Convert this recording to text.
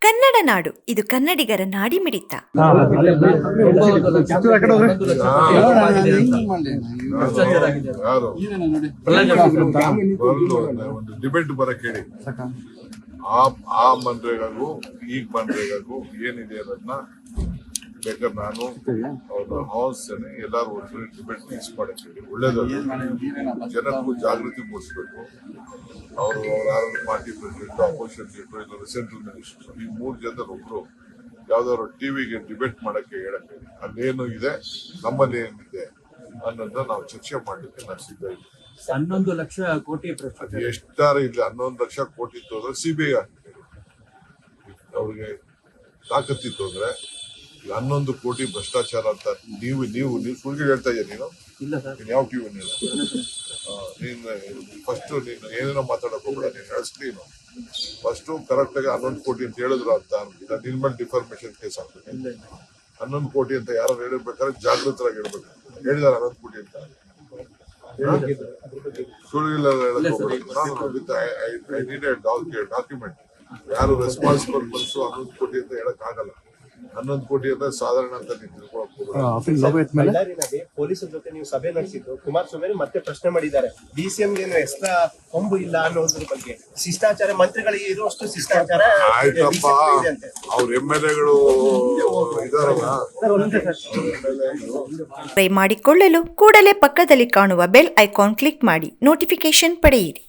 ಕನ್ನಡ ನಾಡು, ಇದು ಕನ್ನಡಿಗರ ನಾಡಿಮಿಡಿತ. ಒಂದು ಡಿಬೇಟ್ ಬರಕ್ ಹೇಳಿ. ಆ ಮನ್ರೇಗಾಗೂ ಈಗ ಮನ್ರೇಗಾಗೂ ಏನಿದೆ ಅದನ್ನ ಬೇಕಾದ್ರೆ ನಾನು ಅವ್ರನ್ನ ಆಹ್ವಾನಿಸ್ತೇನೆ. ಎಲ್ಲಾರು ಒಂದು ಡಿಬೇಟ್ ಫಿಕ್ಸ್ ಮಾಡಕ್ ಹೇಳಿ. ಒಳ್ಳೇದು, ಜನಕ್ಕೂ ಜಾಗೃತಿ ಮೂಡಿಸ್ಬೇಕು. ಅವರು ಯಾರು ಪಾರ್ಟಿ ಪ್ರೆಸಿಡೆಂಟ್, ಅಪೋಸಿಷನ್ ಲೀಡರ್, ಇಲ್ಲ ಸೆಂಟ್ರಲ್ ಮಿನಿಸ್ಟರ್, ಈ 3 ಜನದಲ್ಲಿ ಒಬ್ರು ಯಾವ್ದಾದ್ರು ಟಿವಿಗೆ ಡಿಬೇಟ್ ಮಾಡಕ್ಕೆ ಹೇಳಕ್ಕೆ ಹೇಳಿ. ಅಲ್ಲೇನು ಇದೆ, ನಮ್ಮಲ್ಲಿ ಏನಿದೆ ಅನ್ನೋದನ್ನ ನಾವು ಚರ್ಚೆ ಮಾಡ್ಲಿಕ್ಕೆ ನಾನು ಸಿದ್ಧ ಇದ್ದೀನಿ. 11 ಲಕ್ಷ ಕೋಟಿ ಅದು ಎಷ್ಟಾರ ಇಲ್ಲ, 11 ಲಕ್ಷ ಕೋಟಿ ಇತ್ತು ಅಂದ್ರೆ ಸಿಬಿಐ ಅವ್ರಿಗೆ ತಾಕತ್ತಿತ್ತು ಅಂದ್ರೆ 11 ಕೋಟಿ ಭ್ರಷ್ಟಾಚಾರ ಅಂತ ನೀವು ಸುಳ್ಳು ಹೇಳ್ತಾ ಇದ್ದೀಯ. ನೀನು ಯಾವ ಟಿವಿ ನೀನು ಫಸ್ಟ್ ನೀನು ಏನೇನೋ ಮಾತಾಡಕ್ ಹೋಗ್ಬೇಡ. ನೀನು ನಡೆಸ್ತೀನು ಫಸ್ಟ್ ಕರೆಕ್ಟ್ ಆಗಿ 11 ಕೋಟಿ ಅಂತ ಹೇಳಿದ್ರು ಅಂತ ನಿನ್ ಮೇಲೆ ಡಿಫಾರ್ಮೇಶನ್ ಕೇಸ್ ಆಗ್ತದೆ. 11 ಕೋಟಿ ಅಂತ ಯಾರು ಹೇಳಿರ್ಬೇಕಾದ್ರೆ ಜಾಗೃತರಾಗಿ ಹೇಳ್ಬೇಕು. ಹೇಳಿದಾರೆ 11 ಕೋಟಿ ಅಂತ ಸುಳ್ಳಿಲ್ಲ ಡಾಕ್ಯುಮೆಂಟ್. ಯಾರು ರೆಸ್ಪಾನ್ಸಿಬಲ್ ಮನ್ಸು 11 ಕೋಟಿ ಅಂತ ಹೇಳಕ್ ಆಗಲ್ಲ. 11 ಕೋಟಿ ಅಂದ್ರೆ ಸಾಧಾರಣ ಅಂತ ನೀವು ತಿಳ್ಕೊಳಕ್ ಪೊಲೀಸರ ಜೊತೆ ನೀವು ಸಭೆ ನಡೆಸಿದ್ದು ಕುಮಾರಸ್ವಾಮಿ ಮತ್ತೆ ಪ್ರಶ್ನೆ ಮಾಡಿದ್ದಾರೆ. ಡಿಸಿಎಂ ಏನು ಎಕ್ಸ್ಟ್ರಾ ಕೊಂಬು ಇಲ್ಲ ಅನ್ನೋದ್ರ ಬಗ್ಗೆ. ಶಿಷ್ಟಾಚಾರ ಮಂತ್ರಿಗಳಿಗೆ ಇರುವಷ್ಟು ಶಿಷ್ಟಾಚಾರ ಆಯ್ತಪ್ಪ. ಅವ್ರ MLAಗಳು ಇದಾರಲ್ಲ, ಮಾಡಿಕೊಳ್ಳಲು ಕೂಡಲೇ ಪಕ್ಕದಲ್ಲಿ ಕಾಣುವ ಬೆಲ್ ಐಕಾನ್ ಕ್ಲಿಕ್ ಮಾಡಿ ನೋಟಿಫಿಕೇಶನ್ ಪಡೆಯಿರಿ.